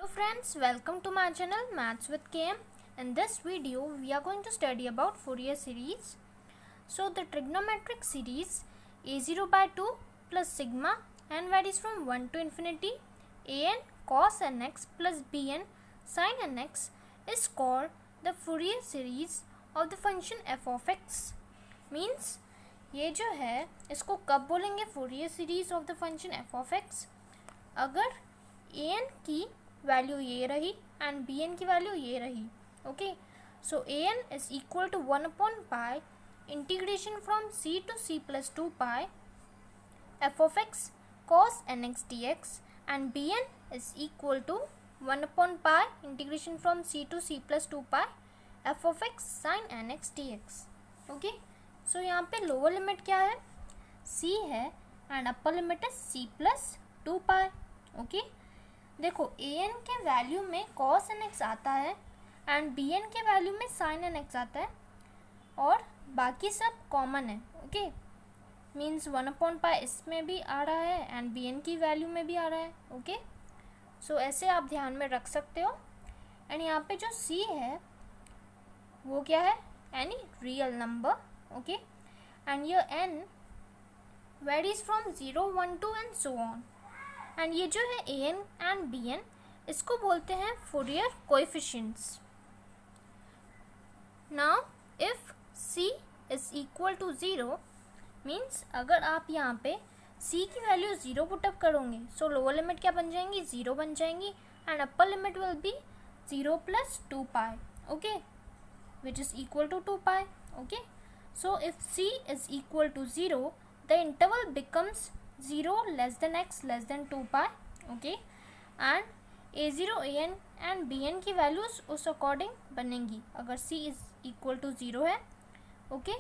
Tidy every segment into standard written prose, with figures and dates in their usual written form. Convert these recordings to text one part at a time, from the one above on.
Hello friends, welcome to my channel Maths with KM. In this video, we are going to study about Fourier series. So the trigonometric series a0 by 2 plus sigma n varies from 1 to infinity an cos nx plus bn sin nx is called the Fourier series of the function f of x. Means ये जो है इसको कब बोलेंगे Fourier series of the function f of x? अगर an की value ये रही एंड बी एन की वैल्यू ये रही. Okay, so a n is equal to 1/पाई integration from c to c plus 2 pi f of x cos n x d x and b n is equal to 1/पाई integration from c to c plus 2 pi f of x sine n x d x. Okay, so यहाँ पे lower limit क्या है? सी है and upper limit है सी plus 2 pi. Okay, देखो ए n के value में cos n x आता है एंड बी एन के वैल्यू में साइन एन एक्स आता है और बाकी सब कॉमन है. ओके, मीन्स 1/पाई इसमें भी आ रहा है एंड बी एन की वैल्यू में भी आ रहा है. ओके, सो ऐसे आप ध्यान में रख सकते हो. एंड यहाँ पे जो सी है वो क्या है? Any real number. Okay, and ये n varies from 0, 1, 2 and so on. And ये जो है a n and b n इसको बोलते हैं Fourier coefficients. Now if c is equal to 0 means अगर आप यहाँ पे सी की वैल्यू 0 पुटअप करोगे सो लोअर लिमिट क्या बन जाएंगी? 0 बन जाएंगी and upper limit will be 0 plus 2 pi. Okay, which is equal to 2 pi. Okay, so if c is equal to 0 the interval becomes 0 less than x less than 2 pi. Okay, and a0 an and bn की values उस according बनेंगी अगर c is equal to 0 है. Okay,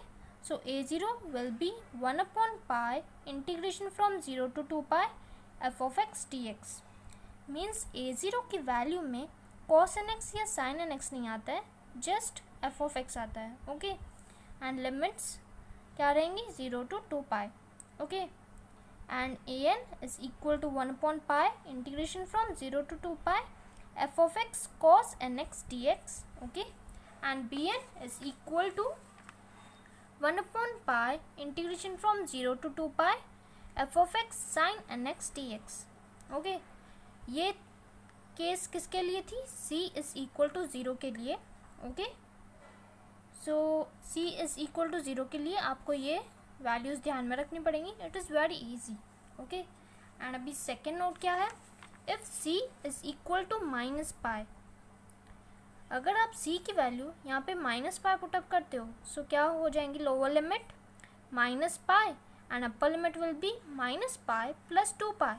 so a0 will be 1/पाई integration from 0 to 2 pi f of x dx. Means a0 की value में cos nx या sin nx नहीं आता है, जस्ट f of x आता है. ओके, एंड लिमिट्स क्या रहेंगी? 0 to 2 pi. Okay, and an is equal to 1/pi integration from 0 to 2 pi f of x cos nx dx. Okay, and bn is equal to 1/pi integration from 0 to 2 pi f of x sin nx dx. Okay, ये case किसके लिए थी? c is equal to 0 के लिए. Okay, so c is equal to 0 के लिए आपको ये वैल्यूज़ ध्यान में रखनी पड़ेंगी. It is very easy. Okay, and अभी सेकेंड नोट क्या है? If c is equal to -pi. अगर आप c की वैल्यू यहाँ पे -पाई पुटअप करते हो सो क्या हो जाएंगी? Lower limit -pi and upper limit will be -pi plus 2 pi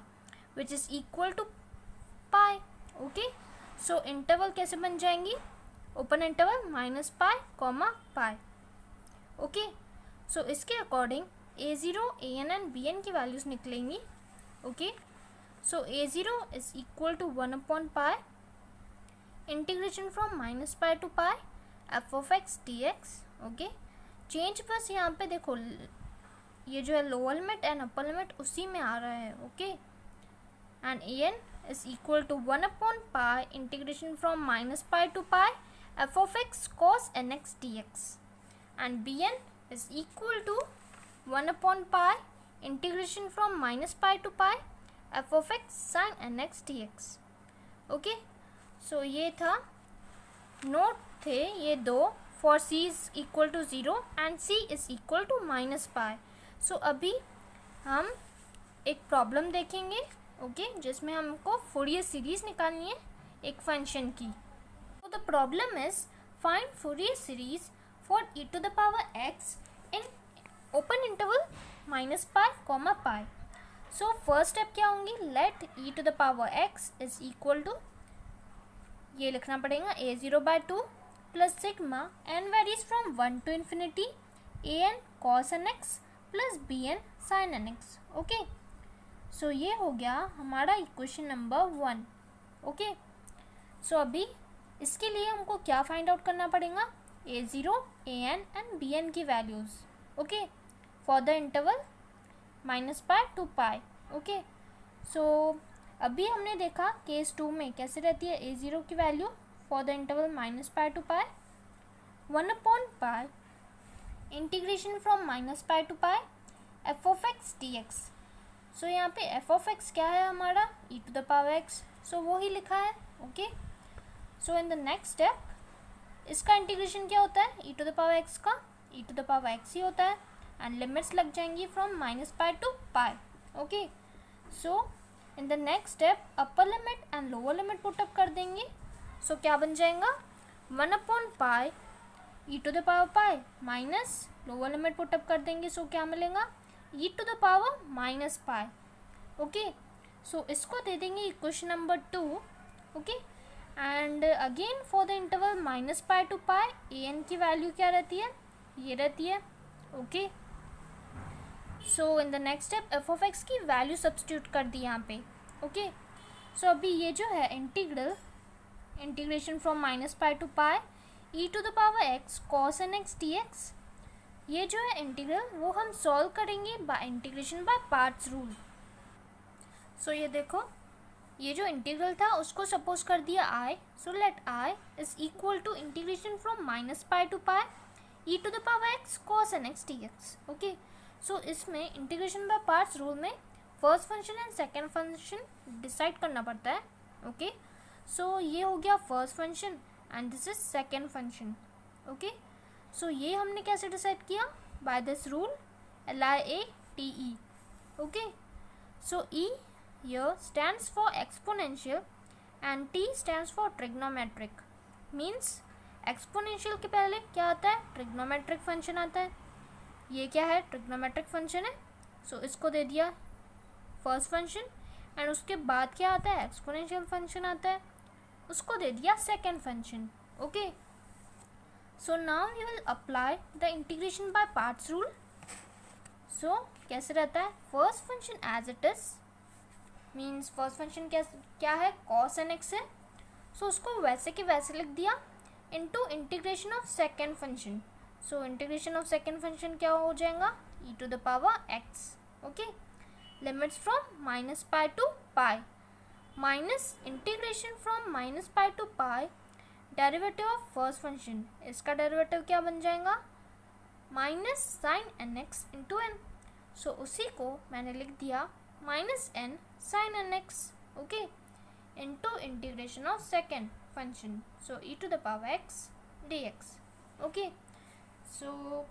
which is equal to pi. Okay, so interval कैसे बन जाएंगी? Open interval -pi, pi. Okay, so इसके according a0 an and bn की वैल्यूज़ निकलेंगी. Okay, so a0 is equal to 1/पाई integration from -pi to pi f of x dx. Okay, change बस यहाँ पे देखो ये जो है lower limit and upper limit उसी में आ रहा है. Okay, and an is equal to 1/पाई integration from -pi to pi f of x cos nx dx. And bn is equal to 1/pi integration from -pi to pi f of x sin nx dx. Okay, so ये था note थे ये दो for c is equal to 0 and c is equal to -pi. So अभी हम एक problem देखेंगे. Okay, जिसमें हमको फोरियर सीरीज निकालनी है एक फंक्शन की. तो the problem is find Fourier series for e to the power x in open interval -pi, pi. So first step क्या होंगी? Let e to the power x is equal to ये लिखना पड़ेगा a0 by 2 plus sigma n varies from 1 to infinity an cos nx plus bn sin nx. Okay, so ये हो गया हमारा equation number 1. Okay, so अभी इसके लिए हमको क्या फाइंड आउट करना पड़ेगा? a0 an and bn की वैल्यूज़. Okay, for the interval -pi to pi. Okay, so अभी हमने देखा केस 2 में कैसे रहती है a0 की value for the interval -π to π 1/π integration from -π to π f of x dx। So यहाँ पे f of x क्या है हमारा e⁻x, सो वो ही लिखा है। Okay, so in the next step इसका इंटीग्रेशन क्या होता है e⁻x का e⁻x ही होता है एंड लिमिट्स लग जाएंगी from -π to π। Okay, so in the next step upper limit and lower limit put up कर देंगे। सो क्या बन जाएगा 1/π e⁻π minus lower limit put up कर देंगे। सो क्या मिलेगा e⁻−π। ओके, सो इसको दे देंगे equation number 2। Okay, and again for the interval -π to π an की वैल्यू क्या रहती है, ये रहती है। Okay, so in the next step f of x की वैल्यू सब्स्टिट्यूट कर दी यहाँ पे। ओके, सो अभी ये जो है integration from -π to π e⁻x cos nx dx, ये जो है इंटीग्रल वो हम सॉल्व करेंगे by integration by parts rule. So ये देखो, ये जो इंटीग्रल था उसको सपोज कर दिया I, so let I is equal to integration from -π to π e⁻x cos nx dx। Okay, so इसमें इंटीग्रेशन बाय पार्ट्स रूल में first function and second function decide करना पड़ता है। ओके, सो ये हो गया first function and this is second function. Okay, so ये हमने कैसे डिसाइड किया by this rule LIATE। Okay, so E here stands for exponential and T stands for trigonometric, means exponential के पहले क्या आता है ट्रिग्नोमेट्रिक फंक्शन आता है। ये क्या है ट्रिग्नोमेट्रिक फंक्शन है, सो इसको दे दिया फर्स्ट फंक्शन एंड उसके बाद क्या आता है एक्सपोनेंशियल फंक्शन आता है, उसको दे दिया second function. Okay, so now we will apply the integration by parts rule. So कैसे रहता है first function as it is, means first function क्या है cos nx है, सो उसको वैसे के वैसे लिख दिया into integration of second function. So integration of second function क्या हो जाएगा e⁻x। Okay, limits from -π to π minus integration from -π to π derivative of first function, इसका डेरिवेटिव क्या बन जाएगा -sin nx into n। So उसी को मैंने लिख दिया -n sin nx। Okay, into integration of second function, so e⁻x dx। Okay, so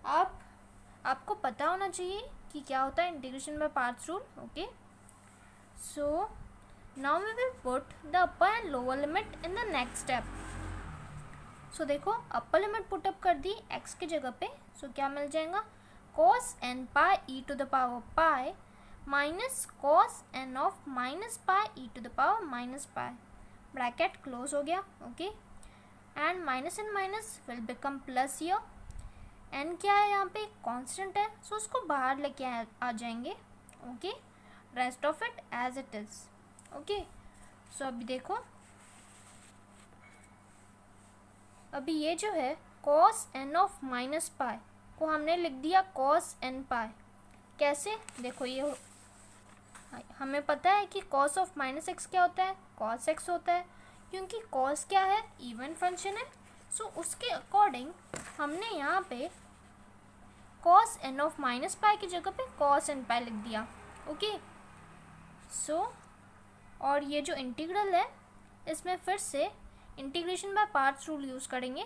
आपको पता होना चाहिए कि क्या होता है integration by parts rule. Okay, so now we will put the upper and lower limit in the next step। so देखो upper limit put up कर दी x की जगह पे, so क्या मिल जाएगा cos nπ e⁻π minus cos n of -π e⁻π, bracket close हो गया। Okay, and minus and minus will become plus here, n क्या है यहाँ पे कांस्टेंट है, सो उसको बाहर लेके आ जाएंगे। Okay, rest of it as it is. Okay, so अभी देखो, अभी ये जो है cos n of -π को हमने लिख दिया cos nπ। कैसे देखो, ये हमें पता है कि cos of -x क्या होता है cos x होता है, क्योंकि cos क्या है इवन फंक्शन है। सो उसके अकॉर्डिंग हमने यहाँ पे cos n of -π की जगह पे cos nπ लिख दिया। ओके, सो और ये जो इंटीग्रल है इसमें फिर से integration by parts rule use करेंगे।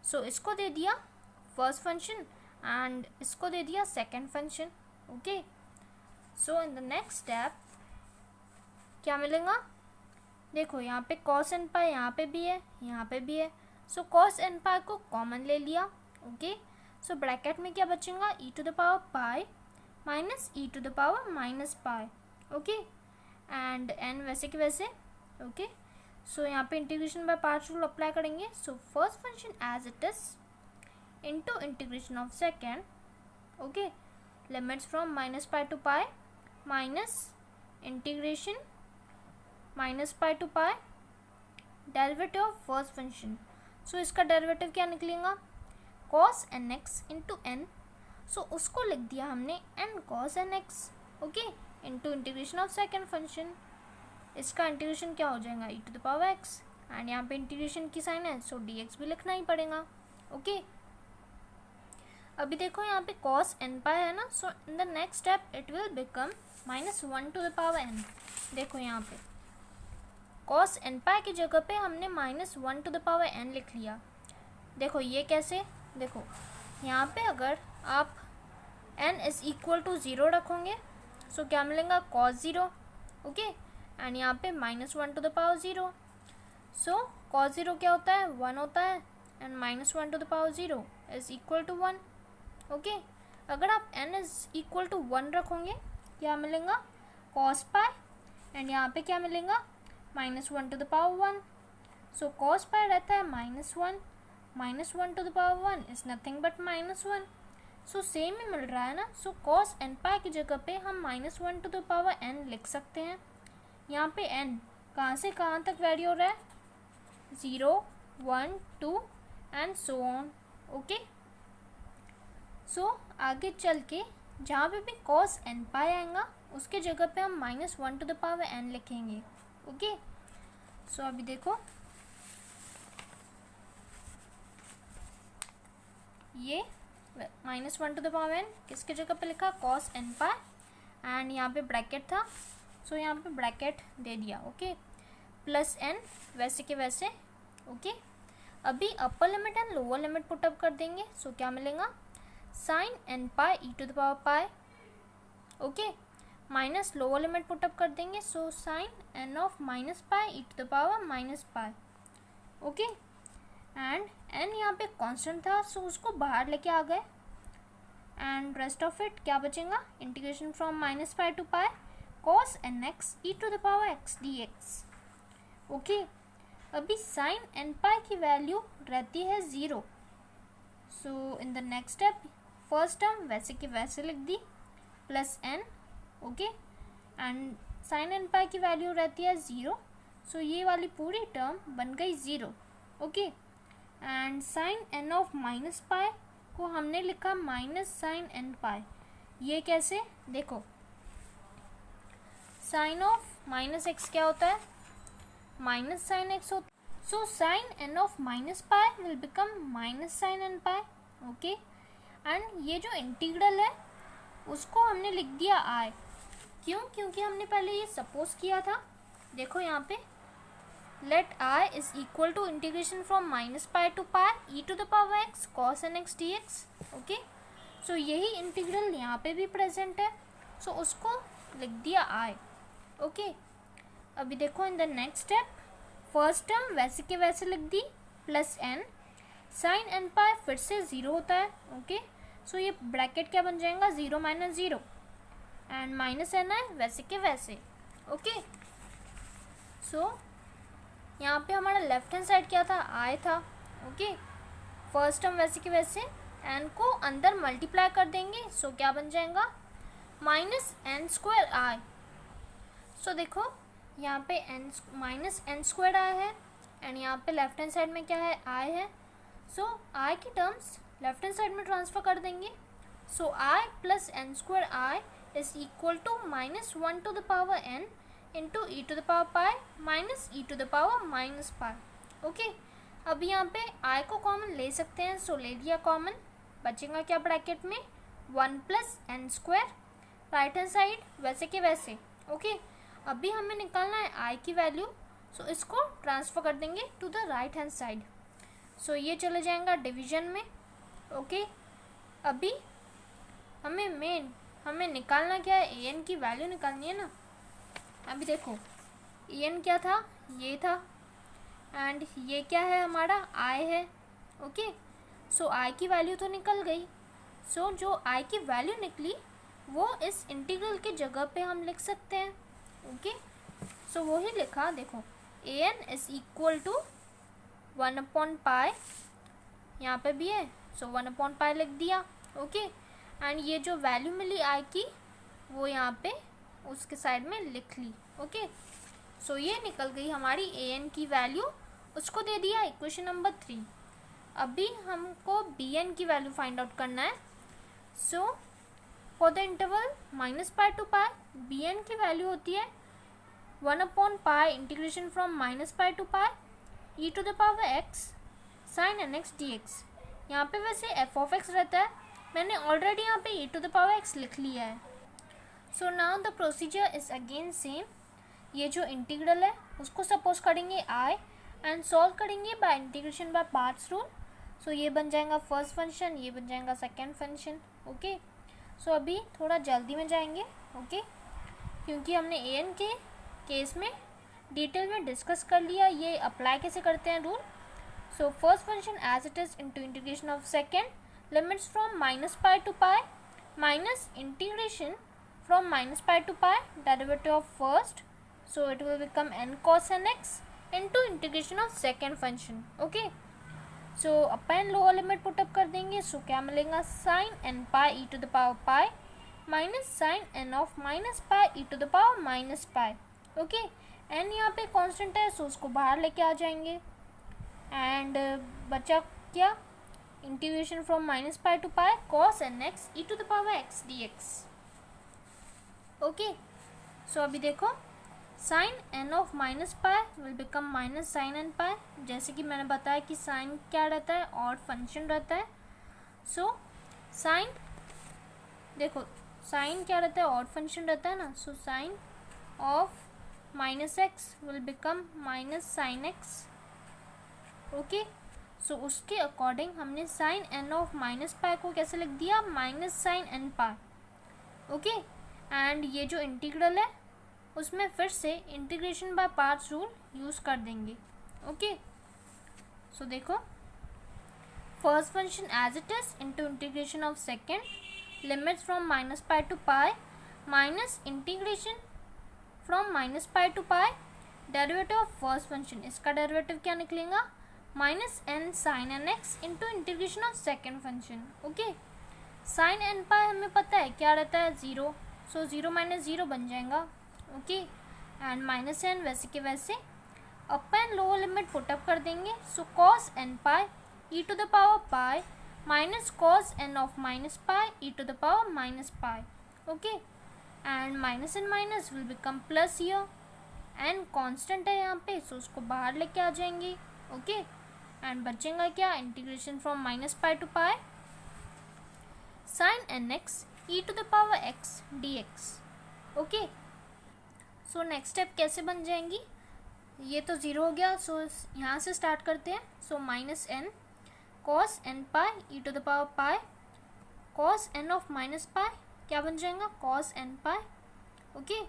सो इसको दे दिया फर्स्ट फंक्शन एंड इसको दे दिया second function. Okay, so in the next step क्या मिलेगा, देखो यहाँ पे cos nπ यहाँ पे भी है यहाँ पे भी है, सो cos nπ को कॉमन ले लिया। ओके, सो ब्रैकेट में क्या बचेगा e⁻π minus e⁻−π। Okay, and n वैसे के वैसे। ओके, सो यहाँ पे integration by parts rule apply करेंगे। So first function as it is into integration of second. Okay, limits from -π to π minus integration -π to π derivative of first function. So इसका derivative क्या निकलेगा cos nx into n, so उसको लिख दिया हमने n cos nx। Okay, into integration of second function, इसका integration क्या हो जाएगा e to the power x, and यहाँ पे इंटीग्रेशन की साइन है सो डी एक्स भी लिखना ही पड़ेगा। ओके अभी देखो यहाँ पे cos n पाई है ना, so in the next step it will become -1 to the power n। देखो यहाँ पे cos n पाई की जगह पे हमने -1 टू द पावर n लिख लिया। देखो ये कैसे, देखो यहाँ पे अगर आप n इज इक्वल टू 0 रखोगे सो क्या मिलेगा cos 0। ओके एंड यहाँ पे -1 to the power 0, so cos 0 क्या होता है 1 होता है, and -1 to the power 0 is equal to 1। Okay अगर आप n इज इक्वल टू 1 रखोगे क्या मिलेगा cos पाई, एंड यहाँ पे क्या मिलेगा -1 to the power 1। So cos pi रहता है -1 to the power 1 is nothing but -1। So same ही मिल रहा है ना। सो cos n पाई की जगह पे हम -1 टू द पावर n लिख सकते हैं। यहाँ पे n कहाँ से कहाँ तक वेरी हो रहा है 0 1 2 and so on. Okay so आगे चल के जहाँ पे भी cos n पाई आएगा उसके जगह पे हम -1 टू द पावर n लिखेंगे। ओके सो अभी देखो ये -1 टू द पावर n किसके जगह पे लिखा cos n पाई, एंड यहाँ पे ब्रैकेट था सो यहाँ पे ब्रैकेट दे दिया। ओके प्लस n वैसे के वैसे। ओके अभी upper limit and lower limit put up कर देंगे सो क्या मिलेगा sin n pi e to the power pi. Okay minus lower limit put up कर देंगे so sin n of minus pi e to the power minus pi. Okay and n यहाँ पे constant था सो उसको बाहर लेके आ गए, एंड रेस्ट ऑफ इट क्या बचेगा integration from -pi to pi cos nx e to the power x dx। Okay अभी sin n पाई की वैल्यू रहती है 0, so in the next step first term वैसे की वैसे लिख दी plus n। Okay and sin n pi की वैल्यू रहती है 0, सो ये वाली पूरी टर्म बन गई 0। Okay and sin n of minus pi को हमने लिखा -sin n पाई। ये कैसे, देखो sin ऑफ -x क्या होता है -sin x होता है, सो sin n of minus pi will become -sin n pi. Okay and ये जो इंटीग्रल है उसको हमने लिख दिया i, क्यों, क्योंकि हमने पहले ये सपोज किया था। देखो यहाँ पे let i is equal to integration from -pi to pi e to the power x cos nx dx। Okay so यही इंटीग्रल यहाँ पे भी प्रेजेंट है सो उसको लिख दिया i। ओके अभी देखो इन the next step first term वैसे के वैसे लिख दी प्लस n, sin n पाई फिर से 0 होता है। ओके सो ये ब्रैकेट क्या बन जाएगा 0 - 0 एंड -n है वैसे के वैसे। ओके सो यहाँ पे हमारा लेफ्ट हैंड साइड क्या था i था। ओके फर्स्ट टर्म वैसे के वैसे n को अंदर मल्टीप्लाई कर देंगे सो क्या बन जाएगा -n² i। सो देखो यहाँ पे -n² i है एंड यहाँ पे लेफ्ट हैंड साइड में क्या है i है, सो i की टर्म्स लेफ्ट हैंड साइड में ट्रांसफर कर देंगे। So i plus n² i is equal to -1 to the power n into e to the power pi minus e to the power minus pi. Okay अभी यहाँ पे i को common ले सकते हैं सो ले लिया कॉमन, बचेगा क्या ब्रैकेट में 1 plus n², right hand side वैसे के वैसे। ओके अभी हमें निकालना है i की वैल्यू सो इसको ट्रांसफ़र कर देंगे to the right hand side, so ये चले जाएगा डिवीजन में। ओके अभी हमें निकालना क्या है an की वैल्यू निकालनी है ना। अभी देखो an क्या था ये था एंड ये क्या है हमारा i है। ओके सो i की वैल्यू तो निकल गई, सो जो i की वैल्यू निकली वो इस इंटीग्रल की जगह पे हम लिख सकते हैं। ओके सो वही लिखा, देखो an इज इक्वल टू 1/पाई, यहाँ पे भी है सो 1/पाई लिख दिया। ओके एंड ये जो वैल्यू मिली i की वो यहाँ पे उसके साइड में लिख ली। ओके सो ये निकल गई हमारी an की वैल्यू, उसको दे दिया इक्वेशन नंबर 3। अभी हमको bn की वैल्यू फाइंड आउट करना है। So for the interval -pi to pi bn की वैल्यू होती है pi integration from minus pi to pi e to the power x sine n x d x. यहाँ पे वैसे एफ ऑफ एक्स रहता है, मैंने ऑलरेडी यहाँ पे e to the power x लिख लिया है। So now the procedure is again same. ये जो इंटीग्रल है उसको सपोज करेंगे आई एंड सॉल्व करेंगे by integration by parts rule. So ये बन जाएगा फर्स्ट फंक्शन, ये बन जाएगा सेकेंड फंक्शन। ओके, सो अभी थोड़ा जल्दी में जाएंगे, ओके, क्योंकि हमने ए एन के केस में डिटेल में डिस्कस कर लिया ये अप्लाई कैसे करते हैं rule. So first function as it is into integration of second limits from minus pi to pi minus integration from minus pi to pi derivative of first, so it will become n cos n x into integration of second function. Okay, so upon lower limit put up कर देंगे, so क्या मिलेगा sin n pi e to the power pi minus sin n of minus pi e to the power minus pi. Okay, n यहाँ पे constant है, so उसको बाहर लेके आ जाएंगे एंड बचा क्या integration from minus pi to pi cos n x e to the power x dx. Okay, so अभी देखो sine n of minus pi will become minus sine n pi. जैसे कि मैंने बताया कि साइन क्या रहता है, ऑड फंक्शन रहता है। सो साइन देखो साइन क्या रहता है, ऑड फंक्शन रहता है ना। So sine of minus x will become minus sine x. Okay, so उसके अकॉर्डिंग हमने sine n of minus pi को कैसे लिख दिया, minus sine n pi. Okay, and ये जो इंटीग्रल है उसमें फिर से integration by parts rule use कर देंगे। ओके, सो देखो first function as it is into integration of second limits from minus pi to pi minus integration from minus pi to pi derivative of first function. इसका derivative क्या निकलेगा, minus n sine n x into integration of second function. Okay, sine n pi हमें पता है क्या रहता है, zero. So zero minus zero बन जाएगा। ओके, एंड माइनस एन वैसे के वैसे upper lower limit put up कर देंगे। So cos n pi e to the power pi minus cos n of minus pi e to the power minus pi. Okay, and minus n minus will become plus here, n constant है यहाँ पे, सो उसको बाहर लेके आ जाएंगे। Okay, and बचेगा क्या, integration from minus pi to pi sine n x e to the power x dx. Okay, so next step कैसे बन जाएंगी, ये तो ज़ीरो हो गया। सो यहाँ से स्टार्ट करते हैं। So minus n cos n pi e to the power pi cos n of minus pi क्या बन जाएगा, cos n pi. Okay,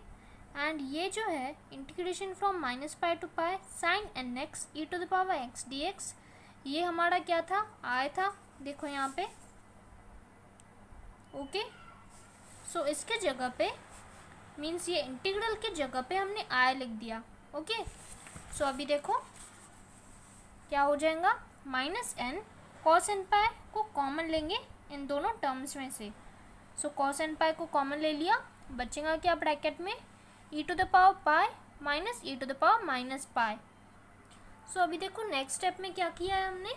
and ये जो है integration from minus pi to pi sine n x e to the power x d x, ये हमारा क्या था, आय था। देखो यहाँ पे। ओके, सो इसके जगह पे मीन्स ये इंटीग्रल के जगह पे हमने आई लिख दिया। ओके, सो अभी देखो क्या हो जाएगा, माइनस एन कॉस एन पाई को कॉमन लेंगे इन दोनों टर्म्स में से। सो कॉस एन पाई को कॉमन ले लिया, बचेगा क्या ब्रैकेट में, e to the power pi minus e to the power minus pi. So अभी देखो नेक्स्ट स्टेप में क्या किया है हमने,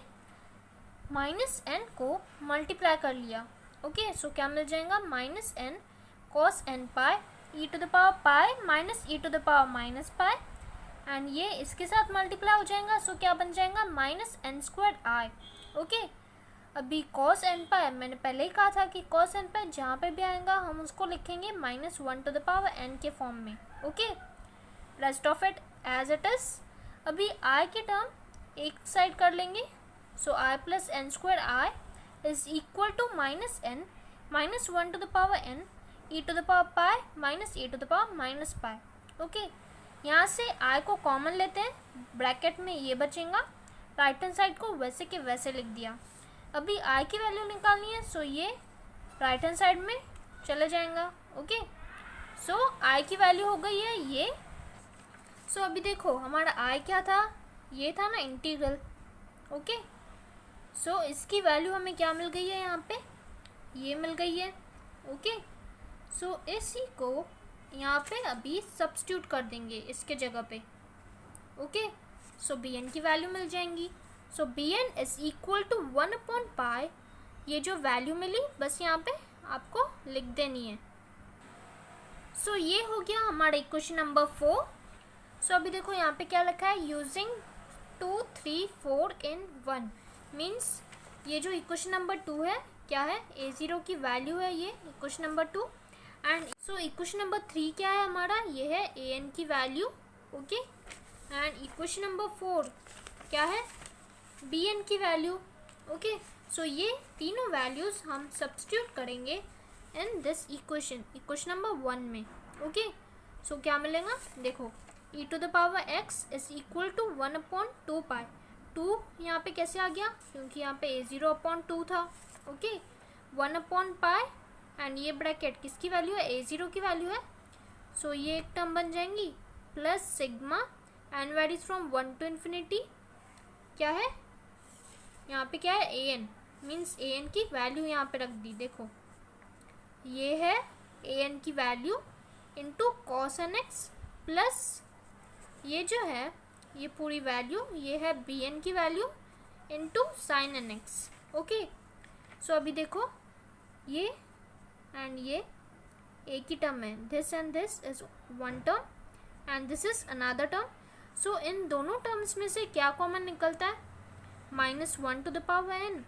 माइनस एन को मल्टीप्लाई कर लिया। ओके, सो क्या मिल जाएगा, minus n cos n pi e to the power pi minus e to the power minus pi, and ये इसके साथ मल्टीप्लाई हो जाएगा। सो क्या बन जाएगा, माइनस एन स्क्वायर आई। ओके, अभी कॉस एन पाई मैंने पहले ही कहा था कि कॉस एन पाई जहाँ पे भी आएगा हम उसको लिखेंगे minus one to the power n के फॉर्म में। Okay, rest of it as it is. अभी आई की टर्म एक साइड कर लेंगे। So I plus n square I is equal to minus n minus 1 to the power n e to the power pi minus e to the power minus pi. Okay, यहाँ से i को common लेते हैं, bracket में ये बचेगा, right hand side को वैसे के वैसे लिख दिया। अभी i की वैल्यू निकालनी है, सो ये राइट हैंड साइड में चले जाएगा। ओके, सो i की वैल्यू हो गई है ये। सो अभी देखो हमारा i क्या था, ये था ना इंटीग्रल। ओके, सो इसकी वैल्यू हमें क्या मिल गई है, यहाँ पे ये मिल गई है। ओके, सो इसी को यहाँ पे अभी सब्स्टिट्यूट कर देंगे इसके जगह पे। ओके, सो बी एन की वैल्यू मिल जाएंगी। So b n is equal to pi, ये जो वैल्यू मिली बस यहाँ पे आपको लिख देनी है। सो ये हो गया हमारा इक्वेशन नंबर 4। सो अभी देखो यहाँ पे क्या लिखा है, यूजिंग 2, 3, 4 in 1 मीन्स ये जो इक्वेशन नंबर 2 है क्या है, a0 की वैल्यू है ये equation number 2। And so equation number 3 क्या है हमारा, ये है an की value. Okay, and equation number 4 क्या है, bn की वैल्यू। ओके, सो ये तीनों वैल्यूज हम सब्स्टिट्यूट करेंगे इन दिस इक्वेशन नंबर 1 में। ओके, सो क्या मिलेगा, देखो e to the power x is equal to 1/2 pi. 2 यहाँ पे कैसे आ गया, क्योंकि यहाँ पे a0/2 था। ओके, 1/पाई एंड ये ब्रैकेट किसकी वैल्यू है, a0 की वैल्यू है। सो ये एक टर्म बन जाएंगी plus sigma n varies from 1 to infinity, क्या है यहाँ पे क्या है, an मीन्स an की वैल्यू यहाँ पे रख दी। देखो ये है an की value into cos n x plus ये जो है ये पूरी वैल्यू ये है bn की value into sine n x. Okay, so अभी देखो ये एंड ये एक ही टर्म है, this and this is one term and this is another term. So इन दोनों टर्म्स में से क्या कॉमन निकलता है, -1 टू द पावर n,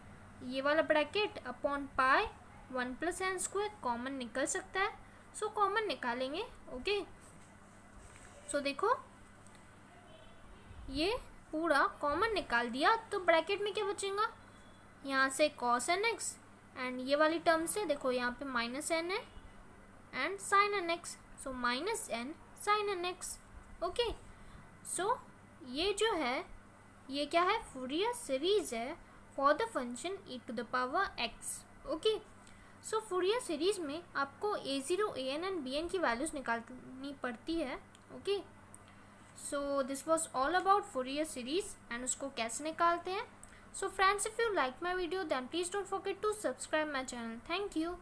ये वाला bracket upon pi 1 + n² common निकल सकता है। सो कॉमन निकालेंगे। ओके, सो देखो ये पूरा कॉमन निकाल दिया तो ब्रैकेट में क्या बचेगा, यहाँ से cos nx एंड ये वाली टर्म से देखो यहाँ पे -n है एंड sin nx, सो -n sin nx। Okay, so ये जो है ये क्या है, फूरियर सीरीज है for the function e to the power x। Okay, so Fourier series में आपको a0, an एंड bn की वैल्यूज निकालनी पड़ती है। Okay, so this was all about Fourier series and उसको कैसे निकालते हैं। So friends, if you like my video then please don't forget to subscribe my channel. Thank you.